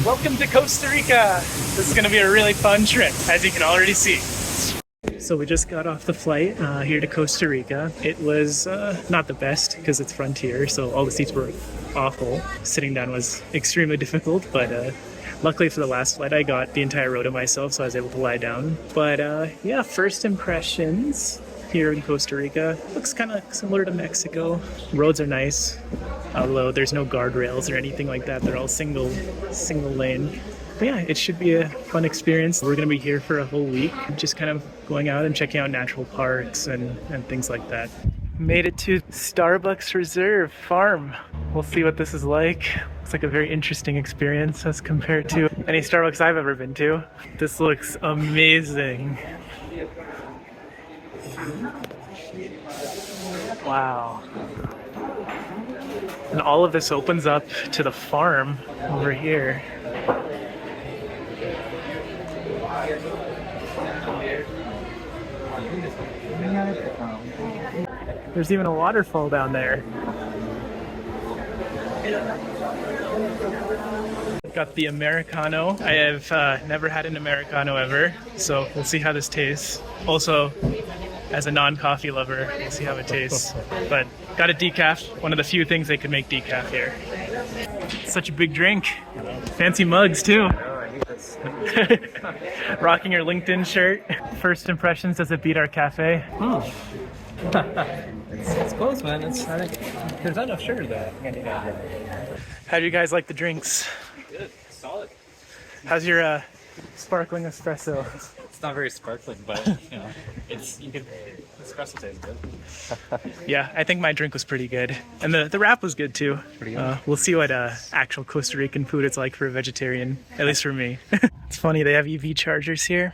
Welcome to Costa Rica. This is going to be a really fun trip, as you can already see. So we just got off the flight here to Costa Rica. It was not the best because it's frontier, so all the seats were awful. Sitting down was extremely difficult, but luckily for the last flight I got the entire row to myself, so I was able to lie down. But yeah, first impressions here in Costa Rica. Looks kind of similar to Mexico. Roads are nice, although there's no guardrails or anything like that. They're all single lane. But yeah, it should be a fun experience. We're going to be here for a whole week, just kind of going out and checking out natural parks and things like that. Made it to Starbucks Reserve Farm. We'll see what this is like. It's like a very interesting experience as compared to any Starbucks I've ever been to. This looks amazing. Wow. And all of this opens up to the farm over here. There's even a waterfall down there. Got the Americano. I have never had an Americano ever, so we'll see how this tastes. Also, as a non-coffee lover, we'll see how it tastes. But got a decaf, one of the few things they could make decaf here. Such a big drink. Fancy mugs too. Rocking your LinkedIn shirt. First impressions, does it beat our cafe? It's close, man. I think there's not enough sugar there. How do you guys like the drinks? Good, solid. How's your sparkling espresso? It's not very sparkling, but you know, espresso tastes good. Yeah, I think my drink was pretty good, and the wrap was good too. Pretty good. We'll see what actual Costa Rican food it's like for a vegetarian, at least for me. It's funny, they have EV chargers here.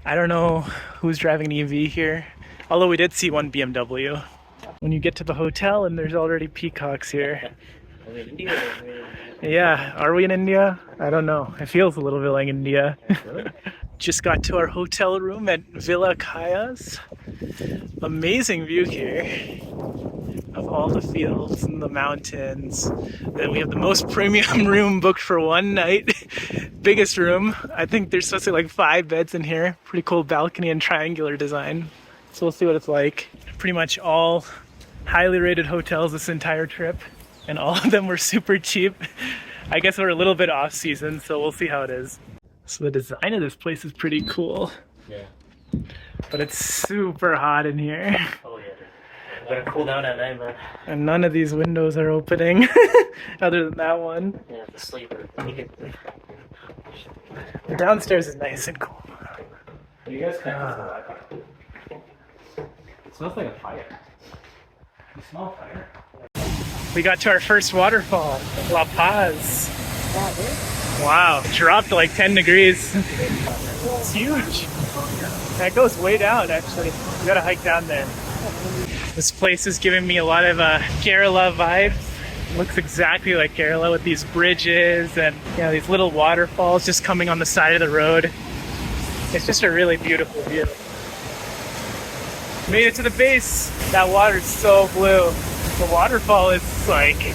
I don't know who's driving an EV here, although we did see one BMW. When you get to the hotel and there's already peacocks here. Yeah, are we in India? I don't know. It feels a little bit like India. Just got to our hotel room at Villa Callas. Amazing view here of all the fields and the mountains. Then we have the most premium room booked for one night. Biggest room. I think there's supposed to be like 5 beds in here. Pretty cool balcony and triangular design. So we'll see what it's like. Pretty much all highly rated hotels this entire trip, and all of them were super cheap. I guess we're a little bit off season, so we'll see how it is. So the design of this place is pretty cool. Yeah. But it's super hot in here. Oh yeah. Better cool down at night, man. And none of these windows are opening, other than that one. Yeah, the sleeper. The downstairs is nice and cool. You guys can It smells like a fire. You smell fire? We got to our first waterfall, La Paz. Wow, dropped to like 10 degrees. It's huge. That goes way down, actually. You gotta hike down there. This place is giving me a lot of Kerala vibes. Looks exactly like Kerala with these bridges and these little waterfalls just coming on the side of the road. It's just a really beautiful view. Made it to the base. That water's so blue. The waterfall is like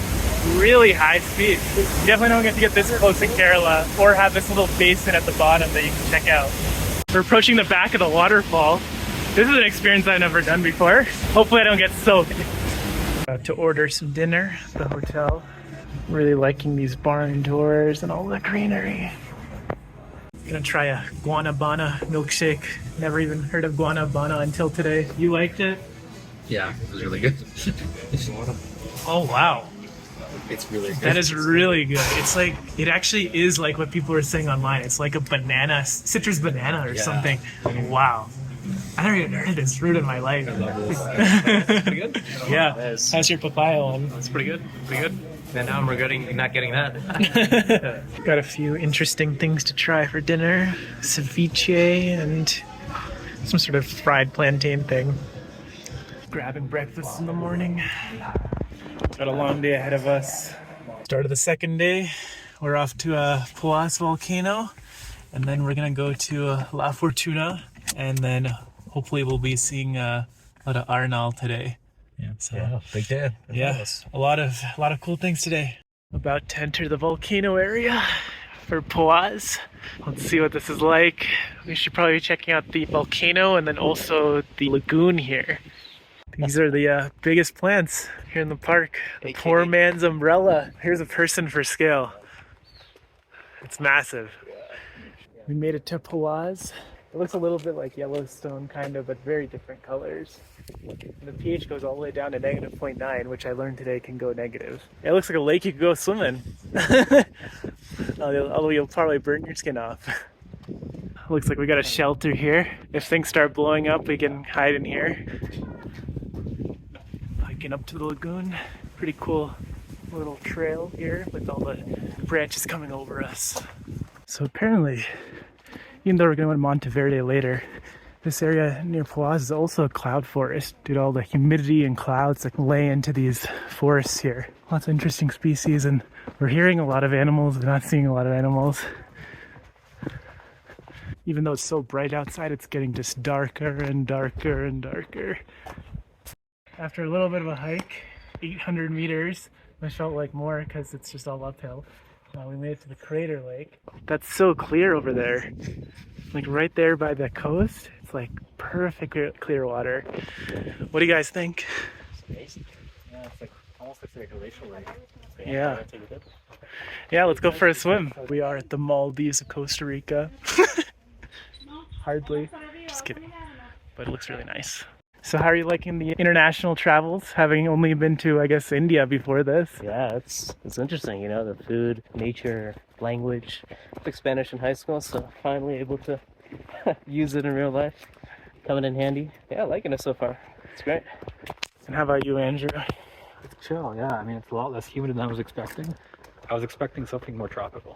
really high speed. You definitely don't get to get this close in Kerala or have this little basin at the bottom that you can check out. We're approaching the back of the waterfall. This is an experience I've never done before. Hopefully I don't get soaked. About to order some dinner at the hotel. Really liking these barn doors and all the greenery. Gonna try a guanabana milkshake. Never even heard of guanabana until today. You liked it? Yeah, it was really good. Oh wow. It's really good. That is really good. It's like, it actually is like what people are saying online. It's like a banana, citrus banana or something. Wow. I never even heard of this fruit in my life. Pretty good? Yeah. Yes. How's your papaya one? It's pretty good. Pretty good. And now I'm regretting not getting that. Got a few interesting things to try for dinner. Ceviche and some sort of fried plantain thing. Grabbing breakfast in the morning. Got a long day ahead of us. Start of the second day. We're off to a Poas volcano, and then we're gonna go to La Fortuna, and then hopefully we'll be seeing a lot of Arenal today. Yeah, So big day. yeah, a lot of cool things today. About to enter the volcano area. for Poas. Let's see what this is like. We should probably be checking out the volcano and then also the lagoon here. These are the biggest plants here in the park. The poor man's umbrella. Here's a person for scale. It's massive. We made it to Poas. It looks a little bit like Yellowstone, kind of, but very different colors. And the pH goes all the way down to negative 0.9, which I learned today can go negative. It looks like a lake you could go swimming. Although you'll probably burn your skin off. Looks like we got a shelter here. If things start blowing up, we can hide in here. Hiking up to the lagoon. Pretty cool little trail here with all the branches coming over us. So apparently, even though we're going to Monteverde later, this area near Poas is also a cloud forest due to all the humidity and clouds that lay into these forests here. Lots of interesting species, and we're hearing a lot of animals, but not seeing a lot of animals. Even though it's so bright outside, it's getting just darker and darker and darker. After a little bit of a hike, 800 meters, it felt like more because it's just all uphill. We made it to the crater lake. That's so clear over there. Like right there by the coast, it's like perfect clear water. What do you guys think? It's amazing. Yeah, it's like almost like a glacial lake. Yeah. Yeah, let's go for a swim. We are at the Maldives of Costa Rica. Hardly. Just kidding. But it looks really nice. So how are you liking the international travels, having only been to, I guess, India before this? Yeah, it's interesting, you know, the food, nature, language. I took Spanish in high school, so finally able to use it in real life. Coming in handy. Yeah, liking it so far. It's great. And how about you, Andrew? It's chill, yeah. I mean, it's a lot less humid than I was expecting. I was expecting something more tropical.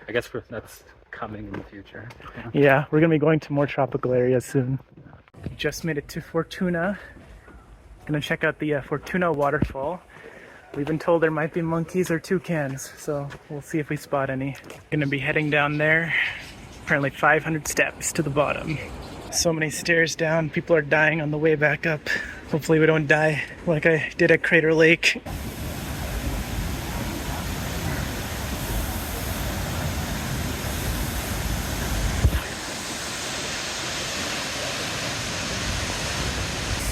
I guess that's coming in the future. Yeah, we're going to be going to more tropical areas soon. Just made it to Fortuna. Gonna check out the Fortuna waterfall. We've been told there might be monkeys or toucans, so we'll see if we spot any. Gonna be heading down there. Apparently 500 steps to the bottom. So many stairs down. People are dying on the way back up. Hopefully we don't die like I did at Crater Lake.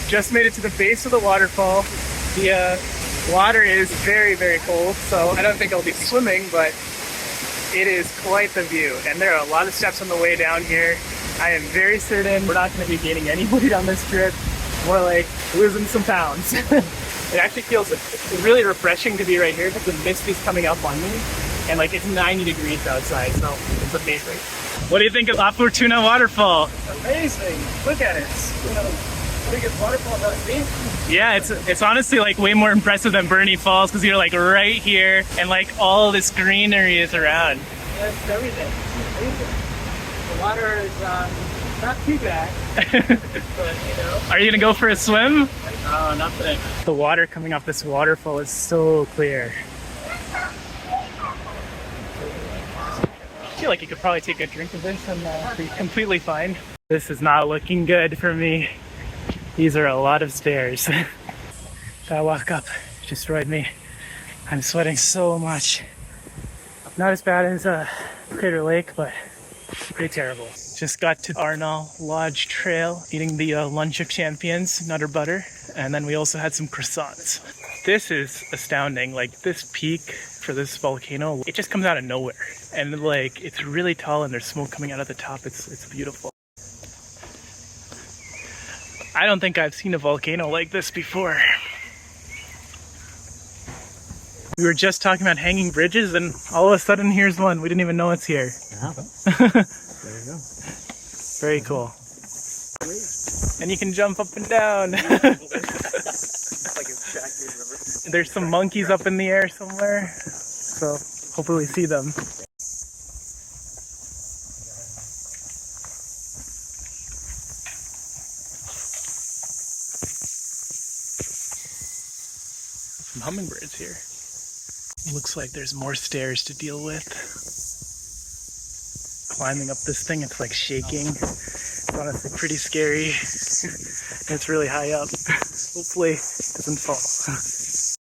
Just made it to the base of the waterfall. The water is very, very cold, so I don't think I'll be swimming, but it is quite the view. And there are a lot of steps on the way down here. I am very certain we're not going to be gaining any weight on this trip. More like losing some pounds. It actually feels really refreshing to be right here because the mist is coming up on me. And like it's 90 degrees outside, so it's amazing. What do you think of La Fortuna waterfall? Amazing! Look at it. Biggest waterfall I've seen. Yeah, it's honestly like way more impressive than Burney Falls because you're like right here and like all this greenery is around. Yeah, it's everything. The water is not too bad, but you know. Are you gonna go for a swim? Not today. The water coming off this waterfall is so clear. I feel like you could probably take a drink of this and be completely fine. This is not looking good for me. These are a lot of stairs. That walk up destroyed me. I'm sweating so much. Not as bad as Crater Lake, but pretty terrible. Just got to Arenal Lodge Trail, eating the lunch of champions, Nutter Butter, and then we also had some croissants. This is astounding. Like this peak for this volcano, it just comes out of nowhere, and like it's really tall and there's smoke coming out of the top. It's beautiful. I don't think I've seen a volcano like this before. We were just talking about hanging bridges and all of a sudden here's one. We didn't even know it's here. There you go. Very cool. And you can jump up and down. There's some monkeys up in the air somewhere. So hopefully we see them. Some hummingbirds here. Looks like there's more stairs to deal with. Climbing up this thing, it's like shaking. It's honestly pretty scary. It's really high up. Hopefully it doesn't fall.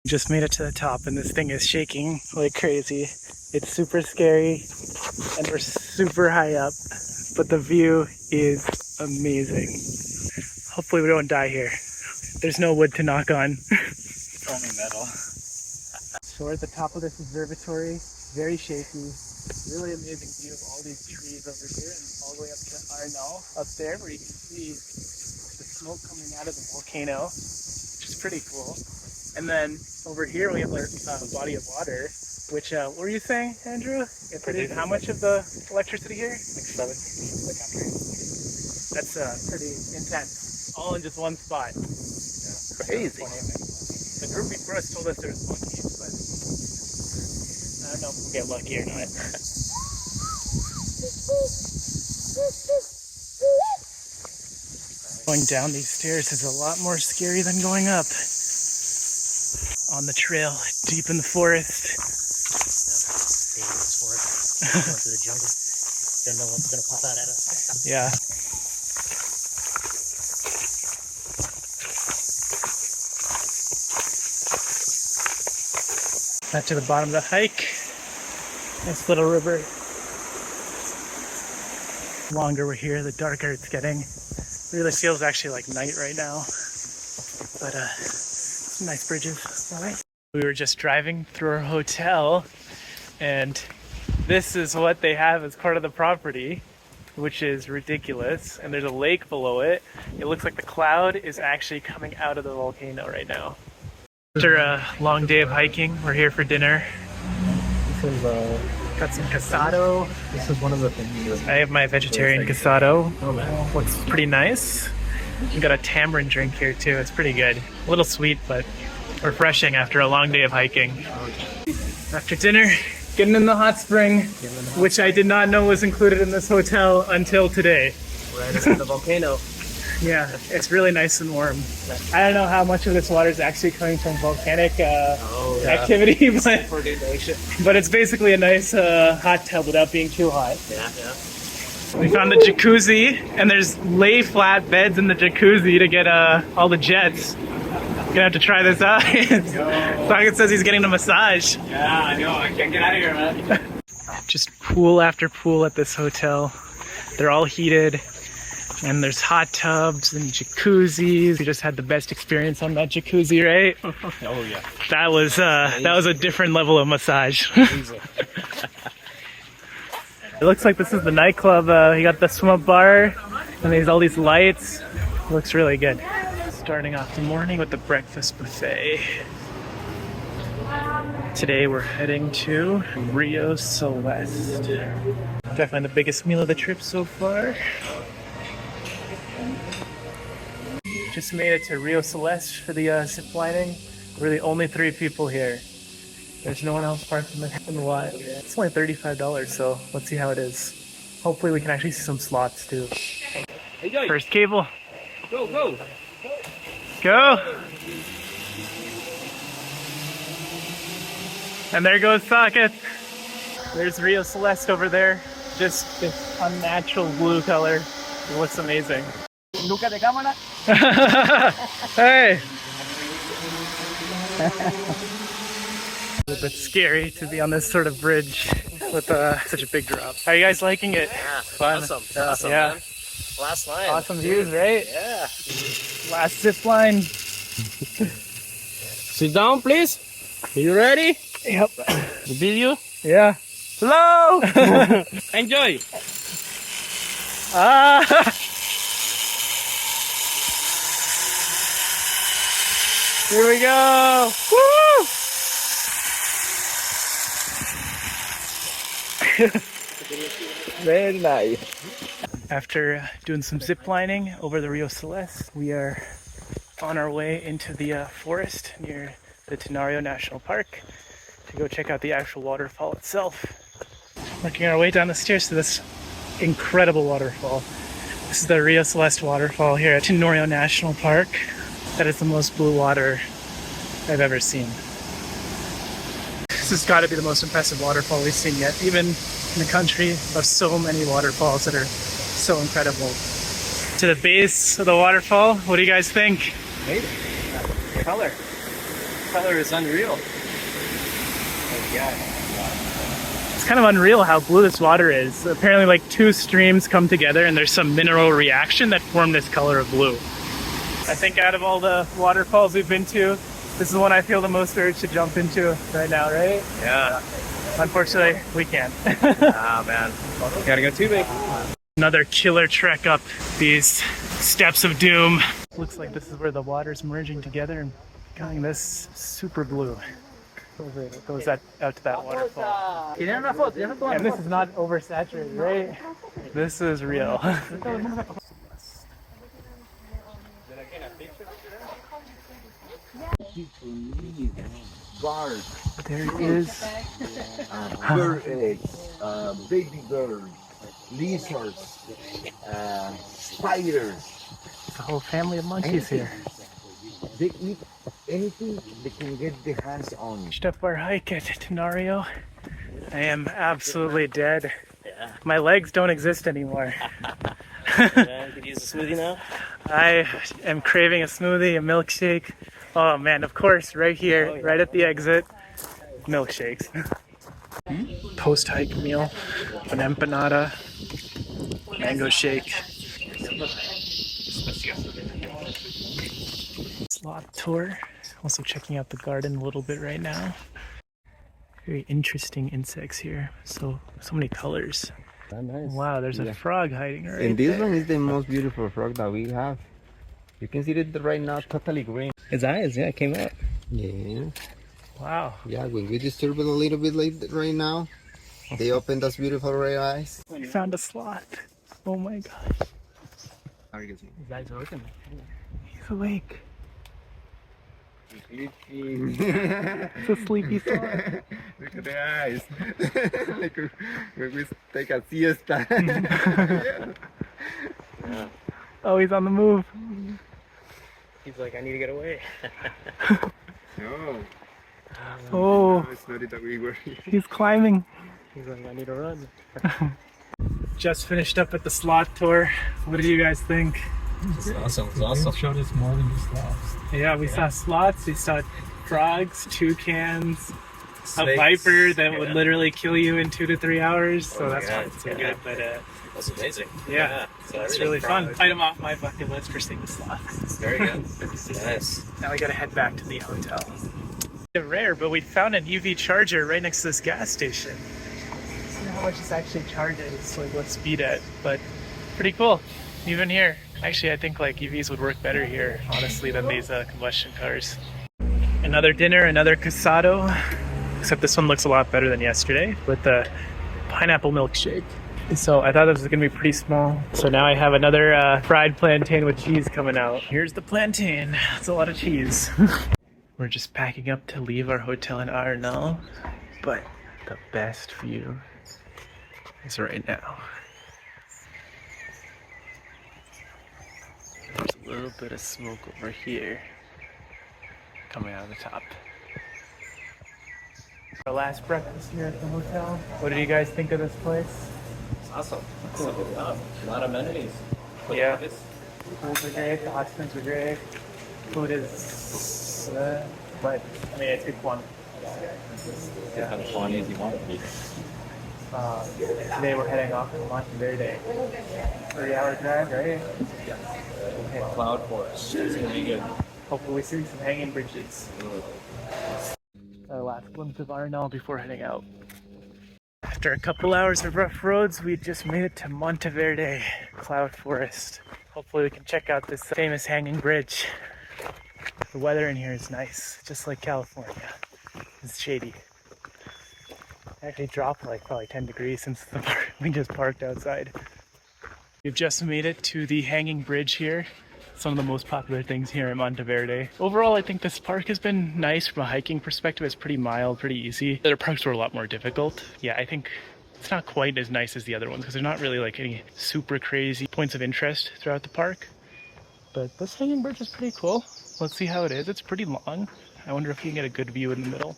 Just made it to the top and this thing is shaking like crazy. It's super scary and we're super high up, but the view is amazing. Hopefully we don't die here. There's no wood to knock on. Only metal. So we're at the top of this observatory, very shaky, really amazing view of all these trees over here and all the way up to Arenal up there where you can see the smoke coming out of the volcano, which is pretty cool. And then over here we have our body of water, which, what were you saying, Andrew? It produced how much of the electricity here? Like 7 the country. That's pretty intense, all in just one spot. Yeah. Crazy. The group before us told us there was monkeys, but I don't know if we'll get lucky or not. Going down these stairs is a lot more scary than going up. On the trail, deep in the forest. Dangerous forest. Going through the jungle. Don't know what's gonna pop out at us. Yeah. Back to the bottom of the hike. Nice little river. The longer we're here, the darker it's getting. It really feels actually like night right now. But some nice bridges. All right. We were just driving through our hotel, and this is what they have as part of the property, which is ridiculous. And there's a lake below it. It looks like the cloud is actually coming out of the volcano right now. After a long day of hiking, we're here for dinner. This is Got some casado. this is one of the things. I have my vegetarian casado. Oh man. Looks pretty nice. We got a tamarind drink here too. It's pretty good. A little sweet, but refreshing after a long day of hiking. After dinner, getting in the hot spring, which I did not know was included in this hotel until today. Right under the volcano. Yeah, it's really nice and warm. I don't know how much of this water is actually coming from volcanic activity, but it's basically a nice hot tub without being too hot. Yeah. We found a jacuzzi, and there's lay flat beds in the jacuzzi to get all the jets. Gonna have to try this out. Saket says he's getting a massage. Yeah, I know. I can't get out of here, man. Just pool after pool at this hotel. They're all heated. And there's hot tubs and jacuzzis. We just had the best experience on that jacuzzi, right? Oh yeah. That was a different level of massage. It looks like this is the nightclub. You got the swim up bar, and there's all these lights. It looks really good. Starting off the morning with the breakfast buffet. Today we're heading to Rio Celeste. Definitely the biggest meal of the trip so far. Just made it to Rio Celeste for the zip lining. We're the only 3 people here. There's no one else parked in the lot. It's only $35, so let's see how it is. Hopefully we can actually see some slots too. First cable. Go. Go! And there goes Saket. There's Rio Celeste over there. Just this unnatural blue color. It looks amazing. Nunca de cámara. Hey! A little bit scary to be on this sort of bridge with such a big drop. How are you guys liking it? Yeah, Fun. awesome, Yeah. man. Last line. Awesome views, right? Yeah. Last zip line. Sit down, please. Are you ready? Yep. The video. Yeah. Hello. Enjoy. Ah! Here we go! Woo! Very nice. After doing some zip lining over the Rio Celeste, we are on our way into the forest near the Tenorio National Park to go check out the actual waterfall itself. Working our way down the stairs to this incredible waterfall. This is the Rio Celeste waterfall here at Tenorio National Park. That is the most blue water I've ever seen. This has got to be the most impressive waterfall we've seen yet, even in the country of so many waterfalls that are so incredible. To the base of the waterfall, what do you guys think? Amazing. Color. Color is unreal. Yeah. It's kind of unreal how blue this water is. Apparently like two streams come together and there's some mineral reaction that form this color of blue. I think out of all the waterfalls we've been to, this is the one I feel the most urge to jump into right now, right? Yeah. Unfortunately, we can't. Ah, man. Gotta go tubing. Another killer trek up these steps of doom. Looks like this is where the water's merging together and becoming this super blue. It goes out to that waterfall. And this is not oversaturated, right? This is real. Birds, There it is. bird eggs, baby birds, lizards, spiders. It's a whole family of monkeys here. They eat anything they can get their hands on. Finished up our hike at Tenorio. I am absolutely dead. My legs don't exist anymore. Yeah, you could use a smoothie now. I am craving a smoothie, a milkshake. Oh man, of course, right here, right at the exit, milkshakes. Post-hike meal, an empanada, mango shake. Slot tour. Also checking out the garden a little bit right now. Very interesting insects here. So many colors. Nice. Wow, there's a frog hiding right And this there. one is the most beautiful frog that we have. You can see it right now, totally green. His eyes, yeah, came out. Yeah, Wow. yeah. When we disturb it a little bit like right now, they open those beautiful red eyes. We found a sloth. Oh my gosh. His eyes are open. He's awake. Sleeping. It's a sleepy sloth. Look at the eyes. Like when we take a siesta. Oh, he's on the move. He's like, I need to get away. No. Oh, No, it's not it that we were here. he's climbing. He's like, I need to run. Just finished up at the sloth tour. What did you guys think? It's awesome. It's awesome. Showed us more than just sloths. Yeah, we saw sloths, we saw frogs, toucans, a Snakes. viper that would Yeah. literally kill you in 2 to 3 hours. So Oh my that's God, not so yeah. good, but That's amazing. yeah, So it's everything really fun. from- Item off my bucket list for seeing the sloth. Very good. Nice. Now we gotta head back to the hotel. It's rare, but we found an EV charger right next to this gas station. I don't know how much it's actually charging. It's like what speed at, but pretty cool. Even here, actually, I think like EVs would work better here, honestly, than these combustion cars. Another dinner, another casado, except this one looks a lot better than yesterday with the pineapple milkshake. So I thought this was gonna be pretty small. So now I have another fried plantain with cheese coming out. Here's the plantain. It's a lot of cheese. We're just packing up to leave our hotel in Arenal, but the best view is right now. There's a little bit of smoke over here coming out of the top. Our last breakfast here at the hotel. What did you guys think of this place? It's awesome. Cool. A lot of amenities. Yeah. Pools are great, the hot springs are great. Food is, but I mean, it's good quantity. Yeah. How funny as you want to be. Today we're heading off to Monteverde. 3-hour drive, right? Cloud forest. It's gonna be good. Hopefully we see some hanging bridges. Our last glimpse of Arenal before heading out. After a couple hours of rough roads, we just made it to Monteverde, cloud forest. Hopefully we can check out this famous hanging bridge. The weather in here is nice, just like California. It's shady. It actually dropped like probably 10 degrees since we just parked outside. We've just made it to the hanging bridge here. It's one of the most popular things here in Monteverde. Overall, I think this park has been nice from a hiking perspective. It's pretty mild, pretty easy. The other parks were a lot more difficult. Yeah, I think it's not quite as nice as the other ones because there's not really like any super crazy points of interest throughout the park. But this hanging bridge is pretty cool. Let's see how it is. It's pretty long. I wonder if you can get a good view in the middle.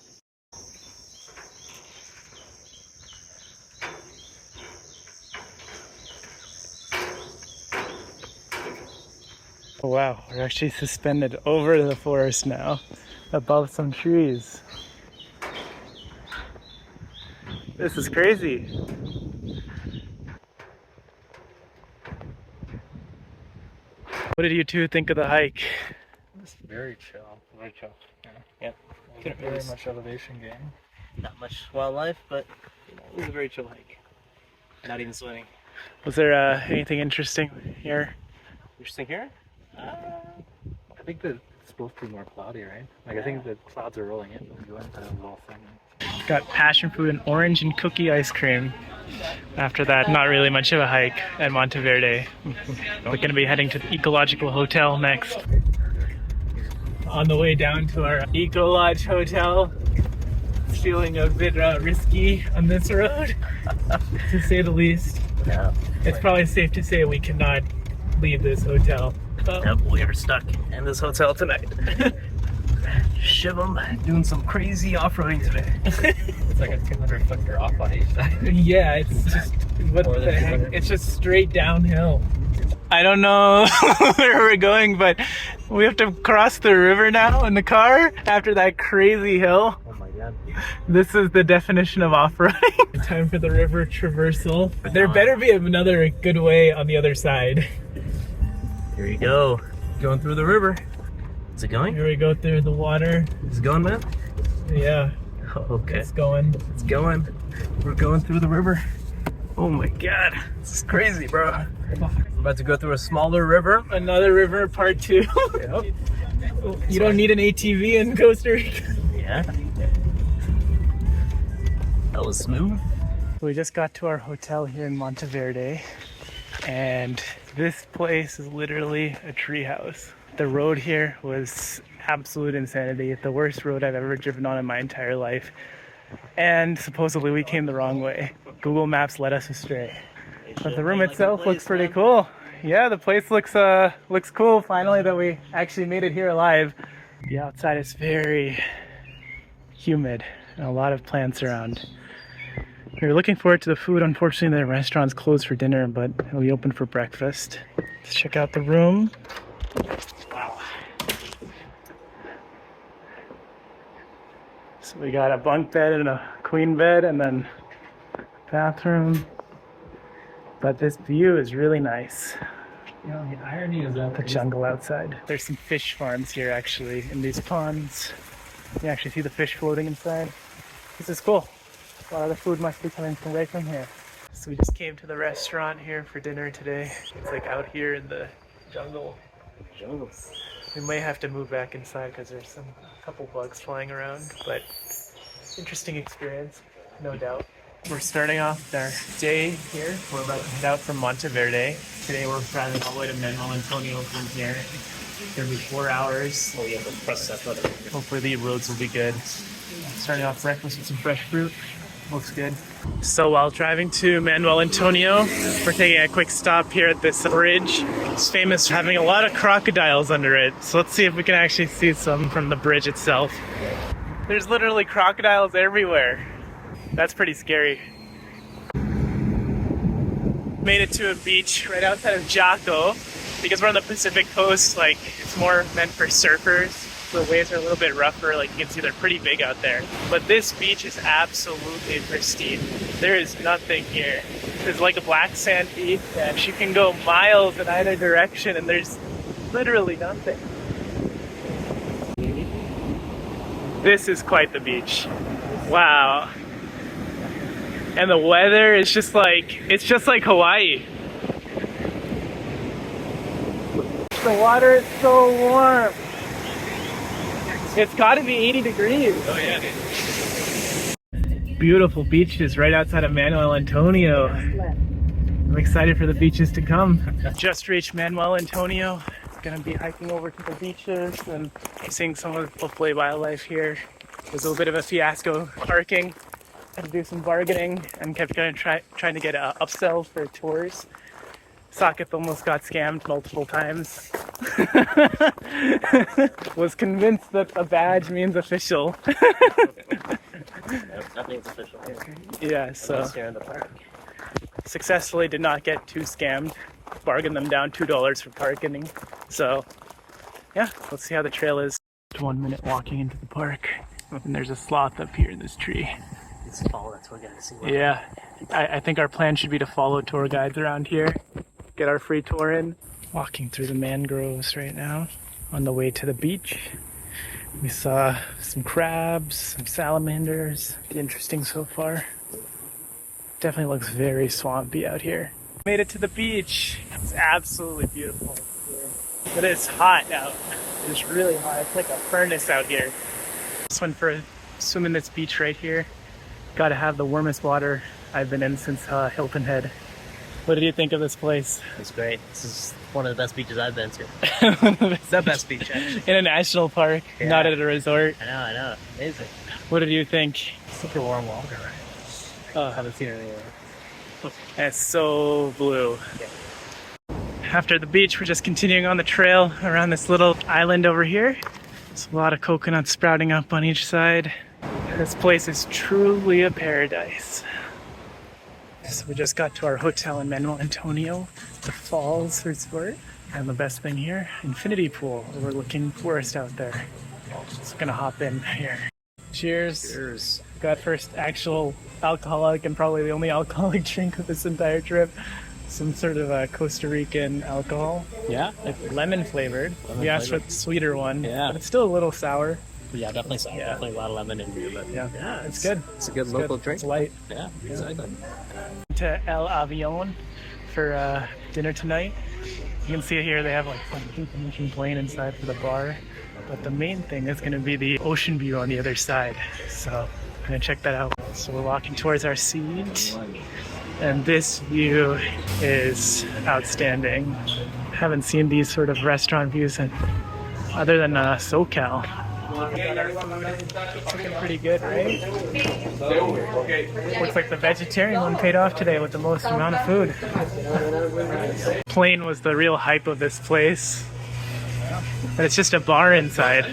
Oh, wow, we're actually suspended over the forest now, above some trees. This is crazy. What did you two think of the hike? It's very chill. Very chill. Yeah. Wasn't very much elevation gain. Not much wildlife, but you know, it was a very chill hike. Not even swimming. Was there anything interesting here? Interesting here? I think that it's supposed to be more cloudy, right? Like I think the clouds are rolling in when we go into the little thing. Got passion fruit and orange and cookie ice cream. After that, not really much of a hike at Monteverde. We're going to be heading to the Ecological Hotel next. On the way down to our Eco Lodge Hotel. Feeling a bit risky on this road, to say the least. Yeah. It's probably safe to say we cannot leave this hotel. Yep, we are stuck in this hotel tonight. Shivam doing some crazy off-roading today. It's like a 200-foot drop on each side. Yeah, it's just, what the heck? It's just straight downhill. I don't know where we're going, but we have to cross the river now in the car after that crazy hill. Oh my god. This is the definition of off-roading. Time for the river traversal. There better be another good way on the other side. Here we go. Going through the river. Is it going? Here we go through the water. Is it going, man? Yeah, Okay. it's going. It's going. We're going through the river. Oh my god. This is crazy, bro. I'm about to go through a smaller river. Another river, part 2. Yep. You don't need an ATV in Costa Rica. Yeah. That was smooth. We just got to our hotel here in Monteverde, and this place is literally a treehouse. The road here was absolute insanity. The worst road I've ever driven on in my entire life. And supposedly we came the wrong way. Google Maps led us astray. But the room itself looks pretty cool. Yeah, the place looks cool. Finally that we actually made it here alive. The outside is very humid and a lot of plants around. We were looking forward to the food. Unfortunately, the restaurant's closed for dinner, but it'll be open for breakfast. Let's check out the room. Wow. So we got a bunk bed and a queen bed and then bathroom. But this view is really nice. You know, the irony is that The jungle outside. There's some fish farms here actually in these ponds. You actually see the fish floating inside. This is cool. A lot of the food must be coming from right from here. So we just came to the restaurant here for dinner today. It's like out here in the jungle. We may have to move back inside because there's a couple bugs flying around, but interesting experience, no doubt. We're starting off our day here. We're about to head out from Monteverde. Today we're traveling all the way to Manuel Antonio from here. It's gonna be 4 hours. Oh yeah, the process weather. Hopefully the roads will be good. Starting off breakfast with some fresh fruit. Looks good. So while driving to Manuel Antonio, we're taking a quick stop here at this bridge. It's famous for having a lot of crocodiles under it. So let's see if we can actually see some from the bridge itself. There's literally crocodiles everywhere. That's pretty scary. Made it to a beach right outside of Jaco. Because we're on the Pacific coast, like it's more meant for surfers. The waves are a little bit rougher, like you can see they're pretty big out there. But this beach is absolutely pristine. There is nothing here. There's like a black sand beach and you can go miles in either direction and there's literally nothing. This is quite the beach. Wow. And the weather is just like, it's just like Hawaii. The water is so warm. It's got to be 80 degrees. Oh yeah. Beautiful beaches right outside of Manuel Antonio. I'm excited for the beaches to come. Just reached Manuel Antonio. Gonna be hiking over to the beaches and seeing some of the hopefully wildlife here. It was a little bit of a fiasco parking. Had to do some bargaining and kept trying to get upsells for tours. Saket almost got scammed multiple times. Was convinced that a badge means official. Nothing's official here. Yeah, so Here in the park. successfully did not get too scammed. Bargained them down $2 for parking. So yeah, let's see how the trail is. 1 minute walking into the park, and there's a sloth up here in this tree. Let's follow that tour guide to see what. Yeah, I think our plan should be to follow tour guides around here, get our free tour in. Walking through the mangroves right now on the way to the beach. We saw some crabs, some salamanders. Interesting so far. Definitely looks very swampy out here. Made it to the beach. It's absolutely beautiful. But it's hot out. It's really hot. It's like a furnace out here. This one for swimming this beach right here. Gotta have the warmest water I've been in since Hilton Head. What did you think of this place? It's great. This is one of the best beaches I've been to. It's the best beach, actually. In a national park, Yeah. not at a resort. I know. Amazing. What did you think? Super warm water, right? Oh, Haven't seen it anywhere. it's so blue. After the beach, we're just continuing on the trail around this little island over here. There's a lot of coconuts sprouting up on each side. This place is truly a paradise. So we just got to our hotel in Manuel Antonio, the Falls Resort. And the best thing here, infinity pool, overlooking forest out there. Just gonna hop in here. Cheers. Cheers. Got first actual alcoholic and probably the only alcoholic drink of this entire trip. Some sort of a Costa Rican alcohol. Yeah? Like lemon flavored. We asked for the sweeter one, Yeah. but it's still a little sour. Yeah, definitely sour. Yeah. Definitely a lot of lemon in here, but Yeah, it's good. It's a good It's local good. drink. It's light. Yeah, exactly. To El Avion for dinner tonight. You can see here they have like some decommissioned plane inside for the bar. But the main thing is going to be the ocean view on the other side. So I'm going to check that out. So we're walking towards our seat. And this view is outstanding. Haven't seen these sort of restaurant views other than SoCal. It's looking pretty good, right? Looks like the vegetarian one paid off today with the most amount of food. Plane was the real hype of this place. And it's just a bar inside.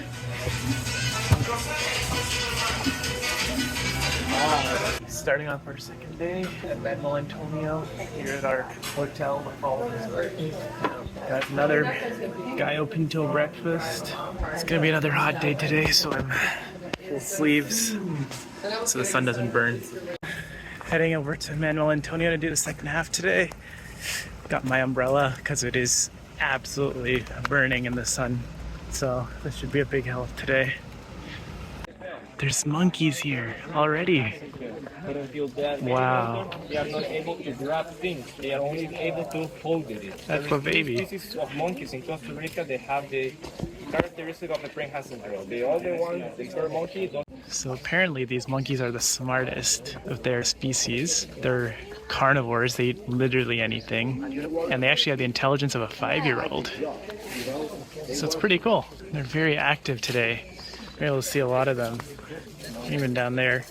Starting off our second day at Manuel Antonio, here at our hotel, the Falls Resort. Got another gallo pinto breakfast. It's gonna be another hot day today, so I'm full sleeves so the sun doesn't burn. Heading over to Manuel Antonio to do the second half today. Got my umbrella because it is absolutely burning in the sun, so this should be a big help today. There's monkeys here already. Wow. They are not able to grab things. They are only able to hold it. That's for baby. Species of monkeys in Costa Rica, they have the characteristic of the praying-hand syndrome. The older ones, the fur monkey, don't. So apparently these monkeys are the smartest of their species. They're carnivores, they eat literally anything. And they actually have the intelligence of a 5-year-old. So it's pretty cool. They're very active today. We're able to see a lot of them, even down there.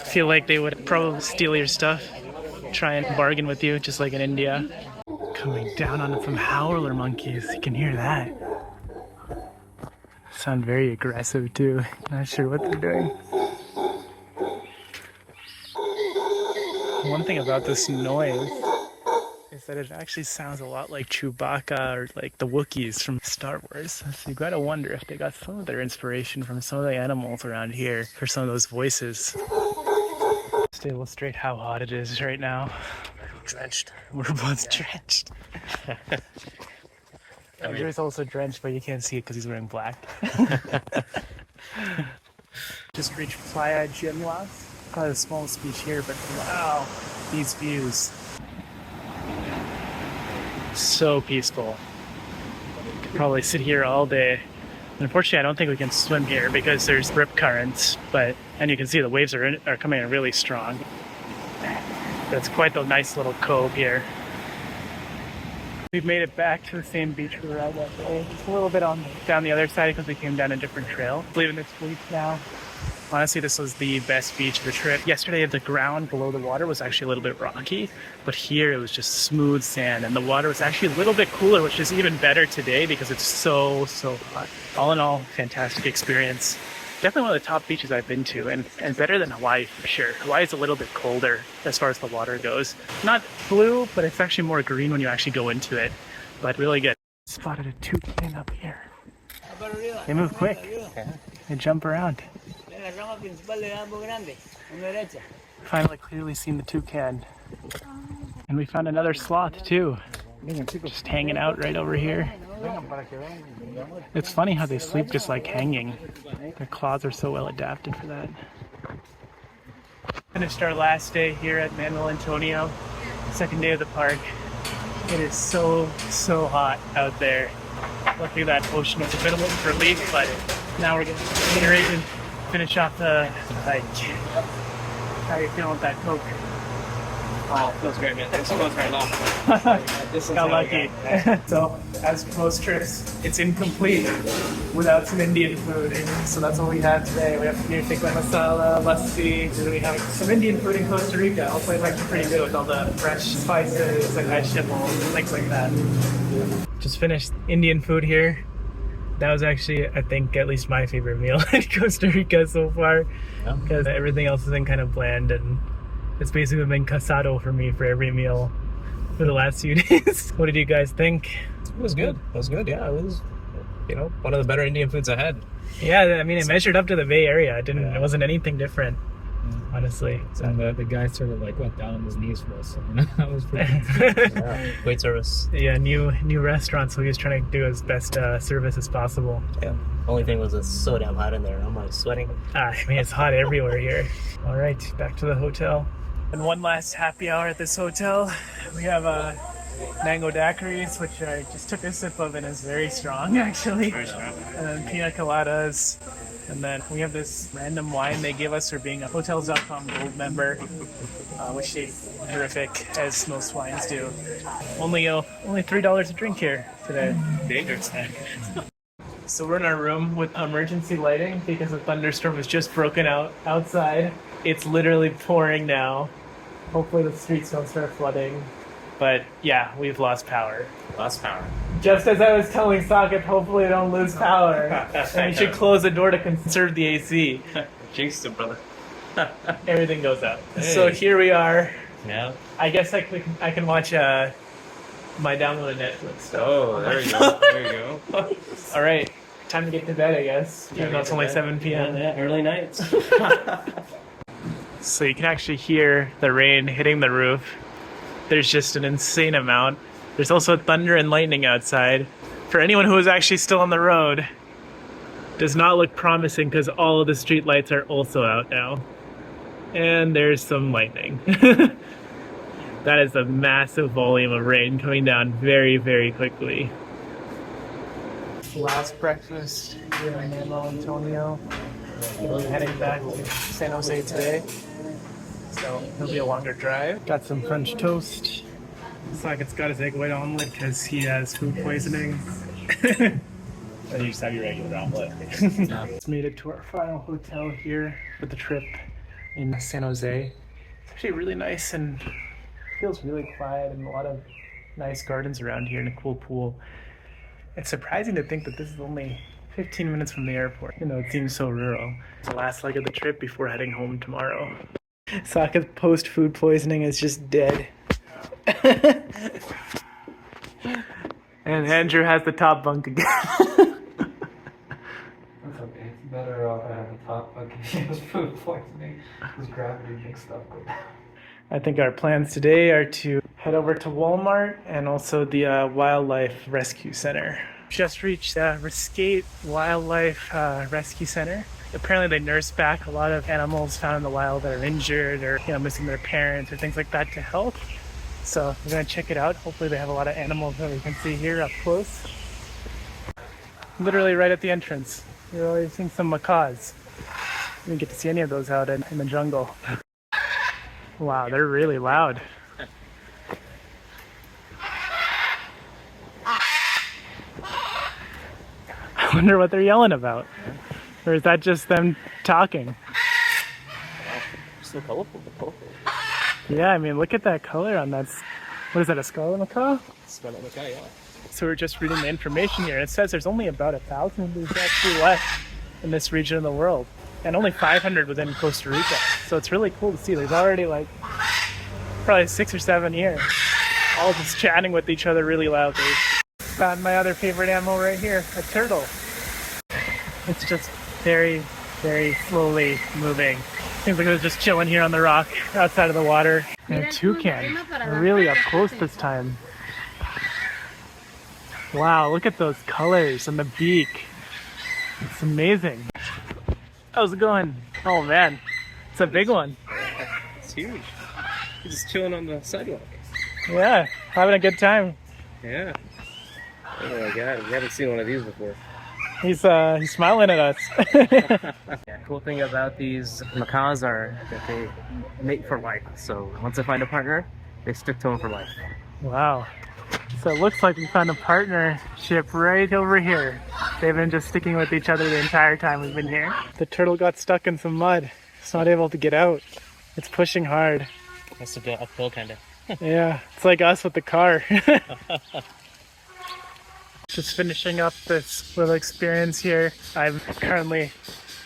Feel like they would probably steal your stuff, try and bargain with you, just like in India. Coming down on some howler monkeys, you can hear that. Sound very aggressive too. Not sure what they're doing. One thing about this noise is that it actually sounds a lot like Chewbacca or like the Wookiees from Star Wars. So you gotta wonder if they got some of their inspiration from some of the animals around here for some of those voices. Just to illustrate how hot it is right now. Drenched. We're both drenched. Andrew's also drenched, but you can't see it because he's wearing black. Just reached Playa Genoas. Probably the smallest beach here, but wow, these views. So peaceful. Could probably sit here all day. Unfortunately, I don't think we can swim here because there's rip currents, and you can see the waves are coming in really strong. That's quite the nice little cove here. We've made it back to the same beach we were at that day. Just a little bit down the other side because we came down a different trail. Leaving this beach now. Honestly, this was the best beach of the trip. Yesterday, the ground below the water was actually a little bit rocky, but here it was just smooth sand, and the water was actually a little bit cooler, which is even better today because it's so hot. All in all, fantastic experience. Definitely one of the top beaches I've been to, and better than Hawaii for sure. Hawaii's a little bit colder as far as the water goes. Not blue, but it's actually more green when you actually go into it, but really good. Spotted a toucan up here. They move quick. They jump around. Finally clearly seen the toucan. And we found another sloth too. Just hanging out right over here. It's funny how they sleep just like hanging. Their claws are so well adapted for that. Finished our last day here at Manuel Antonio. Second day of the park. It is so hot out there. Luckily that ocean was a bit of a relief, but now we're gonna iterate and finish off the hike. How are you feeling with that Coke? Oh, feels great, man. Thanks so much for long. Got lucky. So, as for most trips, it's incomplete without some Indian food. So that's what we had today. We have paneer tikka masala, lassi, and then we have some Indian food in Costa Rica. Also, it's actually pretty good with all the fresh spices and vegetables and things like that. Just finished Indian food here. That was actually, I think, at least my favorite meal in Costa Rica so far, because everything else has been kind of bland, and it's basically been casado for me for every meal for the last few days. What did you guys think? It was good. It was good. Yeah, it was, one of the better Indian foods I had. Yeah, I mean, it measured up to the Bay Area. It wasn't anything different, honestly. And the guy sort of like went down on his knees for us. So, that was pretty Great service. Yeah, new restaurant, so he was trying to do his best service as possible. Yeah. Only thing was it's so damn hot in there. I'm like sweating. I mean, it's hot everywhere here. All right, back to the hotel. And one last happy hour at this hotel. We have mango daiquiris, which I just took a sip of and is very strong, actually. Very strong. And then pina coladas. And then we have this random wine they give us for being a Hotels.com Gold member, which tastes terrific, as most wines do. Only $3 a drink here today. Dangerous. So we're in our room with emergency lighting because a thunderstorm has just broken out outside. It's literally pouring now. Hopefully the streets don't start flooding. But yeah, we've lost power. Lost power. Just as I was telling Saket, hopefully I don't lose power. And you should close the door to conserve the AC. Jinxed it, brother. Everything goes out. So here we are. Yeah. I guess I can watch my downloaded Netflix stuff. Oh, there you go. There you go. All right, time to get to bed, I guess. Even though it's only 7 p.m. Yeah, early nights. So you can actually hear the rain hitting the roof. There's just an insane amount. There's also thunder and lightning outside. For anyone who is actually still on the road, does not look promising because all of the street lights are also out now. And there's some lightning. That is a massive volume of rain coming down very, very quickly. Last breakfast here in Manuel Antonio. We're heading back to San Jose today. So it'll be a longer drive. Got some French toast. Saket's got his egg white omelet because he has food poisoning. And you just have your regular omelet. Just made it to our final hotel here for the trip in San Jose. It's actually really nice and feels really quiet, and a lot of nice gardens around here and a cool pool. It's surprising to think that this is only 15 minutes from the airport, it seems so rural. It's the last leg of the trip before heading home tomorrow. Saket's post-food poisoning is just dead. And Andrew has the top bunk again. That's okay. It's better off at the top against food poisoning because gravity makes stuff go down. I think our plans today are to head over to Walmart and also the Wildlife Rescue Center. Just reached Rescate Wildlife Rescue Center. Apparently they nurse back a lot of animals found in the wild that are injured or missing their parents or things like that to help. So we're gonna check it out. Hopefully they have a lot of animals that we can see here up close. Literally right at the entrance. You're already seeing some macaws. We didn't get to see any of those out in the jungle. Wow, they're really loud. I wonder what they're yelling about. Or is that just them talking? So colorful, but colorful. Yeah, I mean, look at that color on that. What is that, a scarlet macaw? Scarlet macaw, yeah. So we're just reading the information here. It says there's only about 1,000 of these actually left in this region of the world. And only 500 within Costa Rica. So it's really cool to see. There's already probably 6 or 7 here. All just chatting with each other really loudly. Found my other favorite animal right here, a turtle. It's just very, very slowly moving. Seems like it was just chilling here on the rock outside of the water. And a toucan, really up close this time. Wow, look at those colors and the beak. It's amazing. How's it going? Oh man, it's a big one. It's huge. He's just chilling on the sidewalk. Yeah, having a good time. Yeah. Oh my god, we haven't seen one of these before. He's smiling at us. Yeah, cool thing about these macaws are that they mate for life. So once they find a partner, they stick to them for life. Wow. So it looks like we found a partnership right over here. They've been just sticking with each other the entire time we've been here. The turtle got stuck in some mud. It's not able to get out. It's pushing hard. That's a bit uphill, kind of. Yeah, it's like us with the car. Just finishing up this little experience here. I'm currently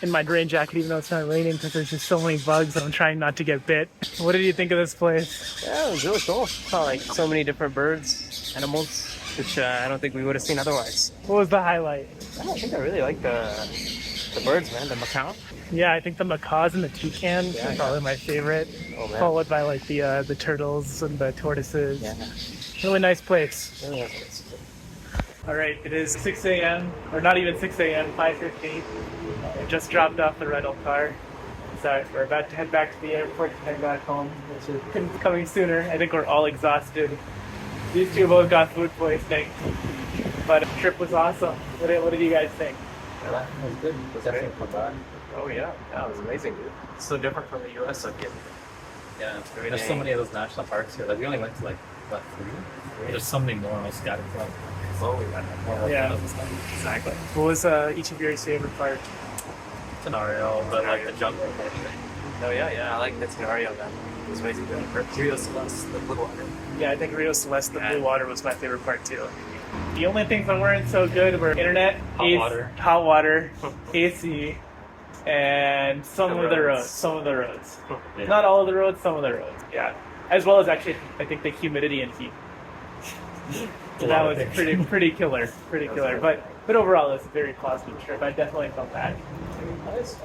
in my rain jacket even though it's not raining because there's just so many bugs and I'm trying not to get bit. What did you think of this place? Yeah, it was really cool. Saw like so many different birds, animals, which I don't think we would have seen otherwise. What was the highlight? I think I really like the birds, man. The macaw. Yeah, I think the macaws and the toucan are probably my favorite. Oh man. Followed by like the turtles and the tortoises. Yeah. Really nice place. Really nice. All right, it is 6 a.m. or not even 6 a.m. 5:15. I just dropped off the rental car. So we're about to head back to the airport to head back home, which is coming sooner. I think we're all exhausted. These two both got food poisoning, but the trip was awesome. What did you guys think? Yeah, that was good. It was definitely come back. Oh yeah, it was amazing, dude. It's so different from the US. Like, Yeah, there's so many of those national parks here. Like we only went to like what, 3? There's so many more scattered throughout. So we went more Yeah. of stuff. exactly. What was each of your favorite part? Tenorio, but like the jungle. Oh yeah, I like the Tenorio then. It was amazing. Rio Celeste, the blue water. Yeah, I think Rio Celeste, the blue water, was my favorite part too. The only things that weren't so good were internet, hot water, AC, and some of the roads. Yeah. Not all of the roads, some of the roads. Yeah, as well as actually, I think the humidity and heat. That was pretty killer. But overall, it was a very positive trip. I definitely felt that. Nice.